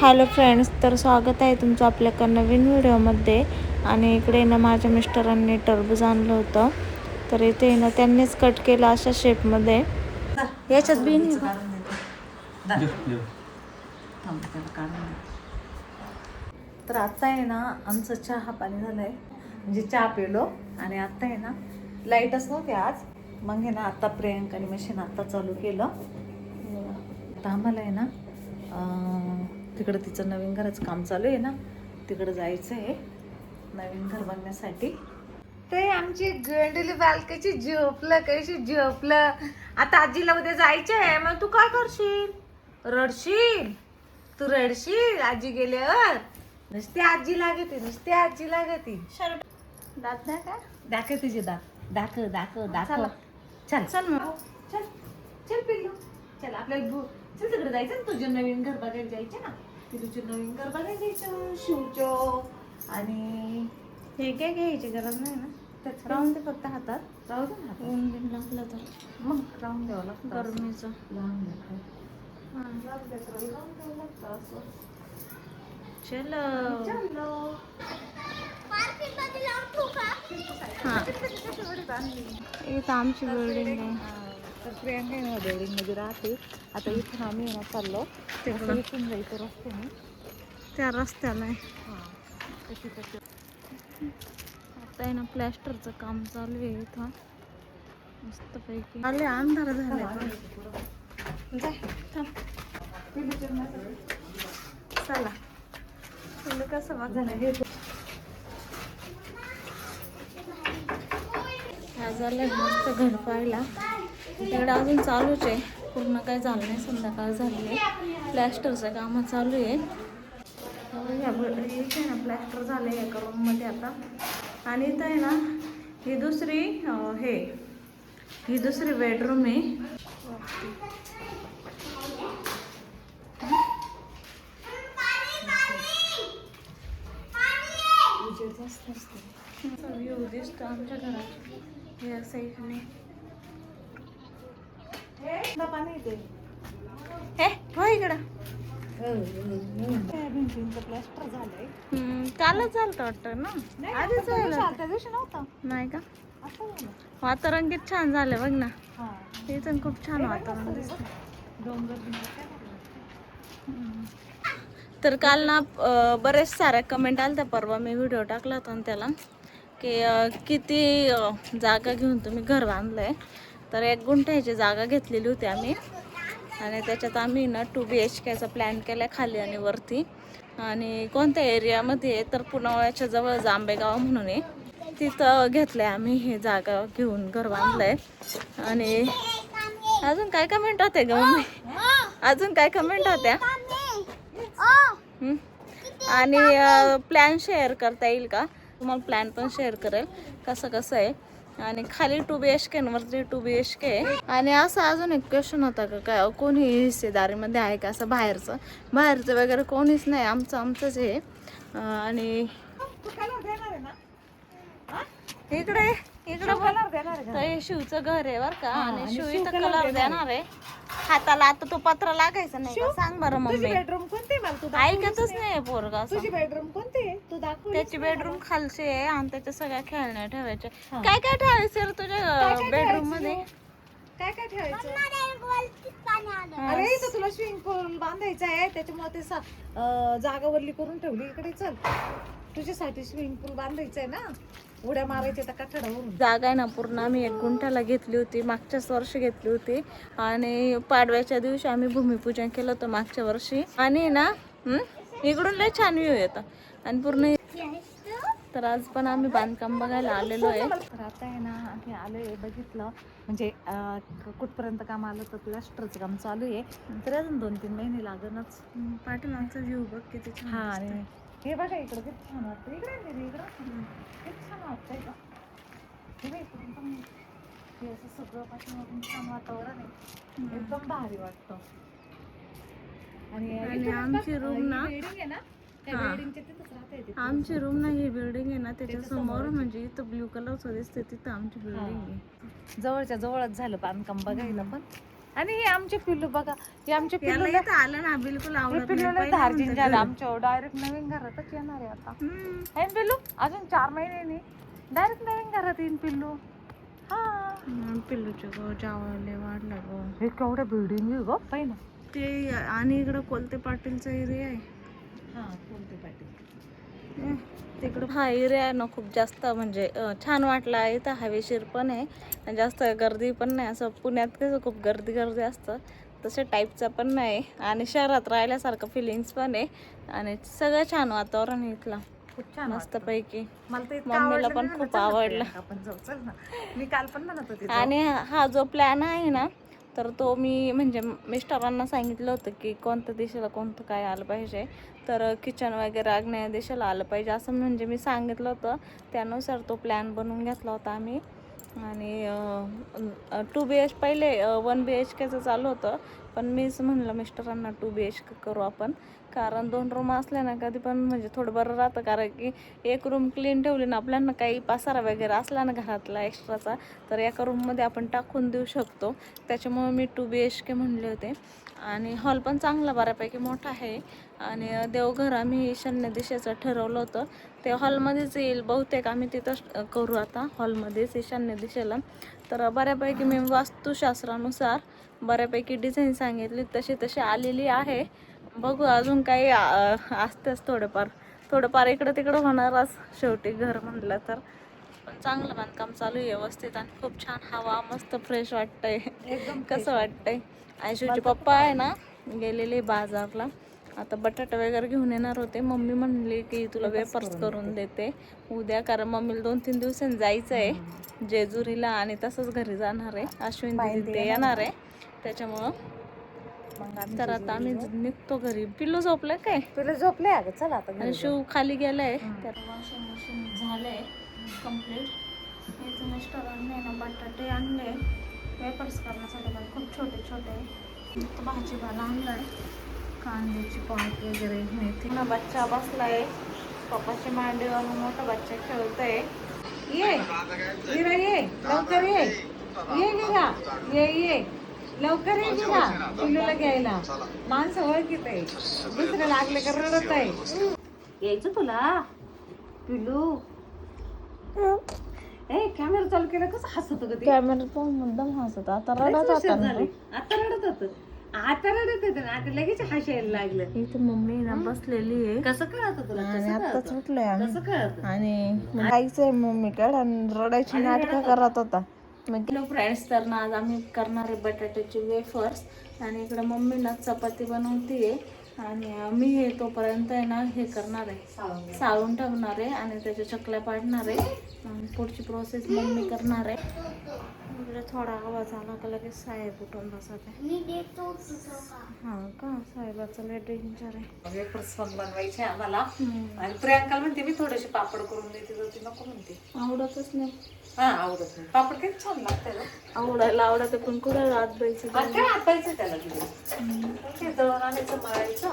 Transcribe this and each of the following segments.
Hello friends, तर स्वागत आहे तुमचं आपल्या नवीन व्हिडिओमध्ये. आणि इकडे ना माझ्या मिस्टरांनी टरबूज आणलं होतं, तर इथे ना त्यांनीच कट केलं अशा शेपमध्ये. याच्यात बी नाही तर आता आहे ना आमचं चहा पाणी झालंय, म्हणजे चहा पिलो. आणि आता आहे ना लाईटच नव्हते आज, मग आहे ना आता प्रियंकाने मशीन आता चालू केलं. आता आम्हाला आहे ना तिकडं तिचं नवीन घराचं काम चालू आहे ना, तिकडं जायचं आहे नवीन घर बांधण्यासाठी. ते आमची गंडली बालकाची झोपलं, कशी झोपलं. आता आजीला उद्या जायचं आहे, मग तू काय करशील? रडशील? तू रडशील आजी गेल्यावर? नुसती आजी लागते, नुसती आजी लागते. दात दाखव, दाखव तुझे दात, दाखव दाखव दाखव. चल चल मग, चल चल पिल्लू, चल आपल्याला चल तिकडे जायचं ना, तुझं नवीन घर बघायला जायचं ना. तुझं नवीन घर बघायला जायचं शिवचं. आणि हे काय घ्यायची गरज नाही ना, त्याच राहून दे फक्त हातात. राहू दे ना, ऊन बिन लागलं तर मग राहून द्यावं लागतं गरमीचं. लावून द्या, चलो चलो. इथं आमची बिल्डिंग आहे. तर प्रियंका बिल्डिंग मध्ये राहते. आता इथून आम्ही ना चाललो तिकडे, इथून जायचं रस्त्याने, त्या रस्त्याला आहे. आता आहे ना प्लॅस्टरचं काम चालू आहे इथं मस्तपैकी. आले अंधार झाले. चला तुला कसं वाटलं? झालंय मस्त घर पाहायला. इकडे अजून चालूच आहे, पूर्ण काय झालं नाही, संध्याकाळ झाली आहे. प्लॅस्टरचं काम चालू आहे. इथे ना प्लॅस्टर झालं आहे एका रूममध्ये आता. आणि इथं आहे ना ही दुसरी बेडरूम आहे. व्ह्यू दिसतो आमच्या घरात या साईडने. पाणी येते हो इकडं. भिंतींचं प्लॅस्टर झालंय. कालच झालं वाटतं ना, आधीच त्या दिवशी नव्हतं. नाही का? वातावरण किती छान झालं बघ ना. ते पण खूप छान वातावरण दिसतं. डोंगर तर काल ना बरेच साऱ्या कमेंट आल्या. परवा मी व्हिडिओ टाकला होता त्याला की किती जागा घेऊन तुम्ही घर बांधलंय. तर 1 गुंठ्याची जागा घेतलेली होती आम्ही, आणि त्याच्यात आम्ही ना 2 BHKचा प्लॅन केला खाली आणि वरती. आणि कोणत्या एरियामध्ये आहे तर पुनावळ्याच्या जवळ जांबेगाव म्हणून आहे, तिथं घेतलंय आम्ही. हे जागा घेऊन घर बांधलंय. आणि अजून काय कमेंट होते ग मम्मी? अजून काय कमेंट होत्या? आणि प्लॅन शेअर करता येईल का तुम्हाला? प्लॅन पण शेअर करेल कसं कसं आहे. आणि खाली 2 BHK वरती 2 BHK. आणि असं अजून एक क्वेश्चन होता का काय कोणी हिस्सेदारीमध्ये आहे का, असं बाहेरचं वगैरे कोणीच नाही, आमचंच आहे. आणि इकडे तर शिवचं घर आहे बर का, आणि शिव इथं कलर देणार आहे हाताला. आता तो पत्र लागायचा नाही का? सांग बरं मम्मी. बेडरूम कोणते? ऐकतच नाही पोरगा. तुझी बेडरूम कोणते? तू दाखव. त्याची बेडरूम खालची आहे आणि त्याच्या सगळ्या खेळण्या ठेवायच्या. काय काय ठेवायचं रे तुझ्या बेडरूम मध्ये? काय काय ठेवायचं? अरे इथं तुला स्विमिंग पूल बांधायचा आहे, त्याच्यामुळे ते जागा वरली करून ठेवली. इकडे चल, तुझ्यासाठी स्विमिंग पूल बांधायचं आहे ना, उड्या मारायच्या त्या कठड्यावरून. जागा आहे ना पूर्ण आम्ही 1 गुंठ्याला घेतली होती, मागच्याच वर्षी घेतली होती. आणि पाडव्याच्या दिवशी आम्ही भूमिपूजन केलं होतं मागच्या वर्षी. आणि ना इकडून लय छान व्ह्यू येतं आणि पूर्ण. तर आज पण आम्ही बांधकाम बघायला आलेलो आहे. तर आता आहे ना आम्ही आलोय, बघितलं म्हणजे कुठपर्यंत काम आलं तर प्लॅस्टरचं काम चालू आहे. तर अजून 2-3 महिने लागणच. पाठीमागचा व्ह्यू बघ किती छान. हा, आणि हे बघा इकडं किती छान वाटतं. इकडे किती छान वाटतंय का? हे असं सगळं पाठीमागून छान वातावरण आहे, एकदम भारी वाटतं. आणि आमची रूम ना, आमची रूम ना ही बिल्डिंग आहे ना त्याच्या समोर, म्हणजे इथं ब्ल्यू कलरचं दिसते, तिथं आमची बिल्डिंग आहे. जवळच्या जवळच झालं बांधकाम बघायला पण. आणि हे आमचे पिल्लू बघा, हे आमचे पिल्लू याला इथं आलं ना बिलकुल आवडत पिल्लू नाही. लय पहिलं धार्जिन म्हणतं झालं घर. आमच्या, डायरेक्ट नवीन घरातच येणार आहे आता. हम्म. है ना पिल्लू? अजून 4 महिन्यांनी डायरेक्ट नवीन घरात येईन पिल्लू. हा पिल्लूचे गो जावले वाढलं गो. हे केवढ्या बिल्डिंग आहे ग, पाहिजे ना. ते आणि इकडं कोलते पाटीलचा एरिया आहे. हा कोणते पाटील. तिकडं हा एरिया आहे ना खूप जास्त म्हणजे छान वाटला. इथं हवेशीर पण आहे आणि जास्त गर्दी पण नाही. असं पुण्यात कसं खूप गर्दी असतं तसं टाईपचं पण नाही आणि शहरात राहिल्यासारखं फिलिंग्स पण आहे आणि सगळं छान वातावरण आहे इथलं. खूप छान मस्तपैकी. मला तर इतकं मम्मीला आवडलं, पण मी खूप म्हणलं, चल ना आवडलं. प्रियंका, आपण जाऊ, चल ना. मी काल पण म्हणत होते जाऊ. आणि हा जो प्लॅन आहे ना तर तो मी म्हणजे मिस्टरांना सांगितलं होतं की कोणत्या दिशेला कोणतं काय आलं पाहिजे. तर किचन वगैरे आग्नेय दिशेला आलं पाहिजे असं म्हणजे मी सांगितलं होतं. त्यानुसार तो प्लॅन बनवून घेतला होता आम्ही. आणि 2 BH पहिले 1 BHKचं चालू होतं, पण मीच म्हणलं मिस्टरांना 2 BHK करू आपण. कारण 2 रूम असल्या ना कधी पण म्हणजे थोडं बरं राहतं. कारण की एक रूम क्लीन ठेवली ना आपल्याला काही पसारा वगैरे असला ना घरातला एक्स्ट्राचा तर एका रूममध्ये आपण टाकून देऊ शकतो. त्याच्यामुळे मी 2 BHK म्हणले होते. आणि हॉल पण चांगला बऱ्यापैकी मोठा आहे. आणि देवघर आम्ही ईशान्य दिशेचं ठरवलं होतं. ते हॉलमध्येच येईल बहुतेक, आम्ही तिथंच करू आता हॉलमध्येच ईशान्य दिशेला. तर बऱ्यापैकी मी वास्तुशास्त्रानुसार बऱ्यापैकी डिझाईन सांगितली तशी आलेली आहे. बघू अजून काही असतेच थोडंफार इकडं तिकडं होणारच शेवटी घर म्हणलं तर. पण चांगलं बांधकाम चालू आहे व्यवस्थित आणि खूप छान हवा, मस्त फ्रेश वाटतंय. एकदम कसं वाटतंय? आयशूचे पप्पा आहे ना गेलेले बाजारला, आता बटाटा वगैरे घेऊन येणार होते. मम्मी म्हणली की तुला वेफर्स करून देते उद्या, कारण मम्मीला 2-3 दिवसांनी जायचं आहे जेजुरीला आणि तसंच घरी जाणार आहे. अश्विन दिदी ते येणार आहे त्याच्यामुळं. तर आता आम्ही निघतो घरी. पिल्लू झोपलंय काय? तुला झोपले अगं, चल आता आणि घरी जाऊ. शिव खाली गेलाय. तर वॉशिंग मशीन झालंय कम्प्लीट. इथं मिस्टरांनी ना बटाटे आणले वेफर्स करण्यासाठी, पण खूप छोटे. इथं भाजीपाला आणलाय, कांद्याची पात वगैरे, मेथी ना. बच्चा बसलाय पप्पाची मांडीवर, मोठा बच्चा खेळतोय. ये विरा, ये लवकर ये, ये विरा, ये लवकर ये विरा, पिल्लूला घ्यायला. माणसं ओळखीत आहे, दुसरं लागले का रडत आहे. यायचं तुला पिल्लू. ए कॅमेरा चालू केला, कसं हसत होतं ते. कॅमेरा तो मुद्दाम हसत. आता लयच रडत हुशार होता झाले. आता रडत होत, आता लगेच हसायला लागलं. इथे मम्मी ना बसलेली आहे. कसं कळत तुला? आणि कसं आत्ताच कळतं? उठलोय आम्ही. कसं कळत? आणि जायचंय मम्मीकडे आणि रडायची नाटकं करत होता. हॅलो फ्रेंड्स, तर ना आज आम्ही करणार आहे बटाट्याचे वेफर्स. आणि इकडे मम्मी ना चपाती बनवतीये आणि मी हे तोपर्यंत आहे ना हे करणार आहे, साळून ठेवणार आहे आणि त्याच्या चकल्या पाडणार आहे. पुढची प्रोसेस मम्मी करणार आहे. इकडे थोडा आवाज आला का लगेच साहेब उठून बसत आहे. हा का, साहेबाचं लय डेंजर आहे. वेफर्स पण बनवायचे आम्हाला. आणि प्रियांका म्हणते मी थोडेसे पापड करून देते, तर ती नको म्हणते. आवडतच नाही. हा आवडत नाही पापड, किती छान लागते ना. आवडायला आवडते पण कुठे रात द्यायचं. काय आतायचं त्याला तिथे दळून आणायचं, मळायचं.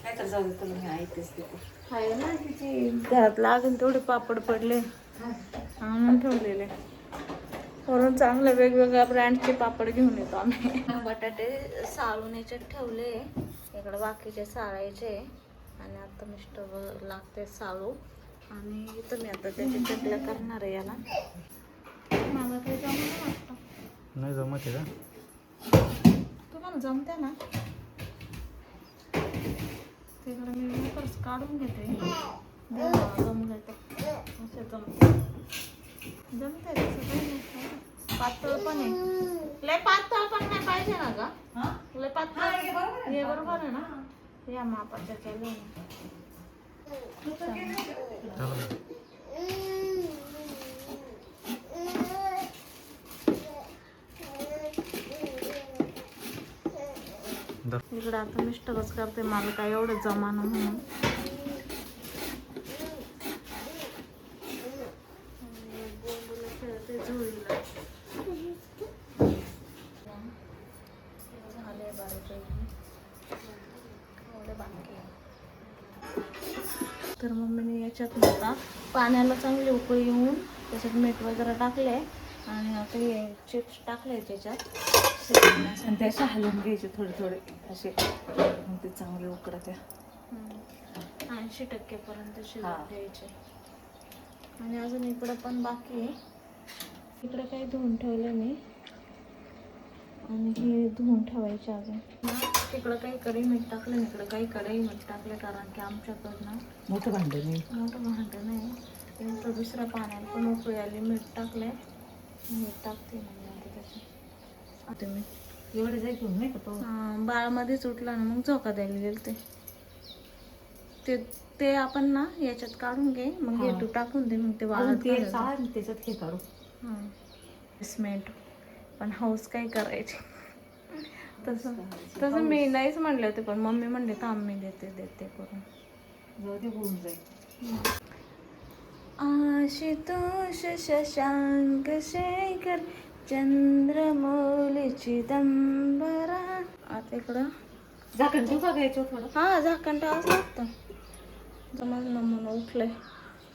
नाही तर जाऊ दे, तुला मी ऐकतेच तिथे आहे ना तिची घरात लागून तेवढे पापड पडले आणून ठेवलेले. वरून चांगले वेगवेगळ्या ब्रँडचे पापड घेऊन येतो आम्ही. बटाटे साळून याच्यात ठेवले, इकडे बाकीचे साळायचे. आणि आता मिस्टर लागते साळू. आणि इथं मी आता त्याची चकल्या करणार आहे. याला मला काही जमलं वाटतं. नाही जमत आहे का? तुम्हाला जमते ना? तिकडे मी वेफर्स काढून घेते. जमलं तर असे जमते तसं काही नाही. पातळ पण आहे, लय पातळ पण नाही पाहिजे ना का? लय पातळ हे बरोबर आहे ना, या मापाच्या केलं. इकडं आता मिस्टरच करते, मला काय एवढं जमाना म्हणून. खेळते झुळीला. झाले बऱ्यापैकी, एवढे बाकी. तर मम्मीने याच्यात आता पाण्याला चांगली उकळी येऊन त्याच्यात मीठ वगैरे टाकले आणि आता हे चिप्स टाकले त्याच्यात आणि त्याचे हलवून घ्यायचे थोडे थोडे असे, मग ते चांगले उकडत आहे. 80% हा. शिजवून द्यायचे. आणि अजून इकडं पण बाकी आहे. इकडे काही धुवून ठेवलं मी आणि हे धुवून ठेवायचे अजून. तिकडं काही कढई मीठ टाकलं, इकडं काही कढई मीठ टाकलं, कारण की आमच्याकडनं मोठं भांडं नाही. मोठं भांडं नाही. त्यांचं दुसऱ्या पाण्याला पण उकळी आली, मीठ टाकलंय. मीठ टाकते म्हणजे आता त्याच्यात. आता मी एवढे जाय घेऊन नाही का तो. बाळमध्येच उठला ना, मग झोका द्यायला गेले ते ते आपण ना याच्यात काढून घे, मग हा. गेटू टाकून दे, मग ते अजून वाळत ते घालायचं. चाळ आणि त्याच्यात हे काढू. सिमेंट पण हाऊस काय करायची. तसं मी नाहीच म्हणले होते, पण मम्मी म्हणले थांब मी देते करून. जाऊ दे, होऊन जाईल. आशुतोष शशांक शेखर चंद्रमौली चिदंबरा. आता इकडं झाकण देऊ का घ्यायचं थोडं. हा झाकण टाकावंच लागतं. जमा म्हणून उठलंय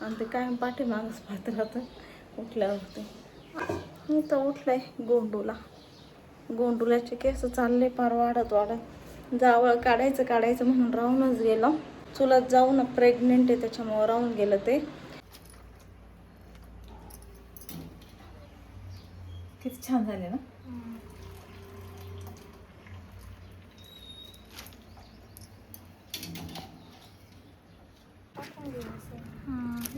आणि ते काय पाठीमागच पाहत राहतं उठल्यावरती. मी तर उठलंय गोंडूलाचे केस चालले पार वाढत जावळ काढायचं म्हणून राहूनच गेलं. चुलत जाऊ ना प्रेग्नेंट आहे, त्याच्यामुळं राहून गेलं ते. किती छान झाले ना.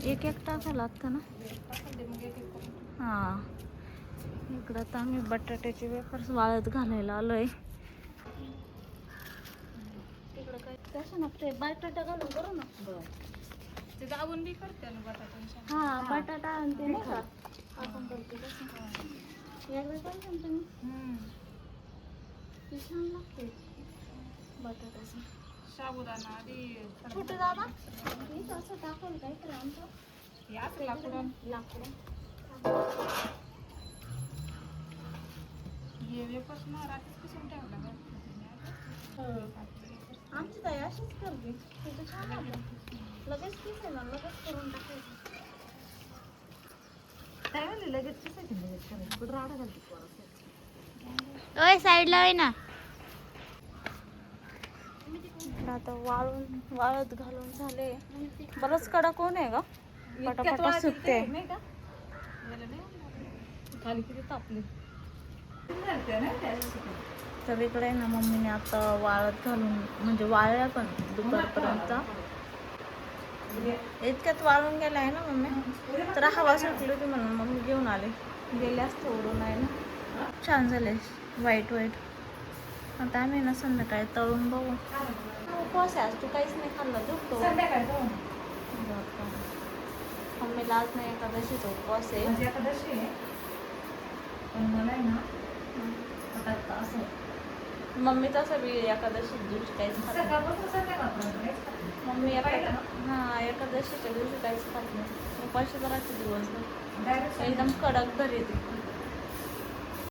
एक टाकावं लागतं ना. हां, इकडं तर आम्ही बटाट्याचे वेफर्स वाळत घालायला आलोय. तिकडं काय तसं ना, ते बटाटा घालून करू ना. ते दाबून बी करते ना बटाट्याच्या. हा, बटाटा आणि ते नाही का आपण करतो तसं. एकदा करतो ना तुम्ही. ते छान लागते बटाट्याचं. साबुदाणा आधी छोटे दादा हेच असं टाकलं काहीतरी आमचं याच लाकडं. हे वेपर्स ना रात्रीच पुसून ठेवला का. आमची ताई अशीच करते. तिथं छान लागतं. लगेच किस आहे ना, लगेच करून टाकायचं. काय म्हणले लगेच पुसायची लगेच करायची. कुठं राडा घालते पोराचं. ओय साईडला आहे ना. आता वाळत घालून झाले. बरंच कडक कोण आहे ग, पटापटा सुटते. नाही का खाली किती तापले. तर इकडे ना मम्मीने आता वाळत घालून म्हणजे वाळल्या पण दुपारपर्यंत. इतक्यात वाळून गेलाय ना मम्मी, तर हवा सुटली होती म्हणून मम्मी घेऊन आले. गेले असते ओढून आहे ना. छान झाले वाईट. आता आम्ही ना संध्याकाळी तळून बघू. उपवास आहे आज, तू काहीच नाही खाल्लं दुखतो. मम्मीला आज नाही एकादशीचा उपवास आहे. म्हणजे एकादशी आहे पण मला आहे ना आता असं मम्मी तसं बी एकादशी दिवशी काहीच खात नाही. सकाळपासून संध्याकाळपर्यंत मम्मी एकादशीच्या दिवशी काहीच खात नाही. उपाशी राहते दिवसभर. डायरेक्ट एकदम कडक धर येते.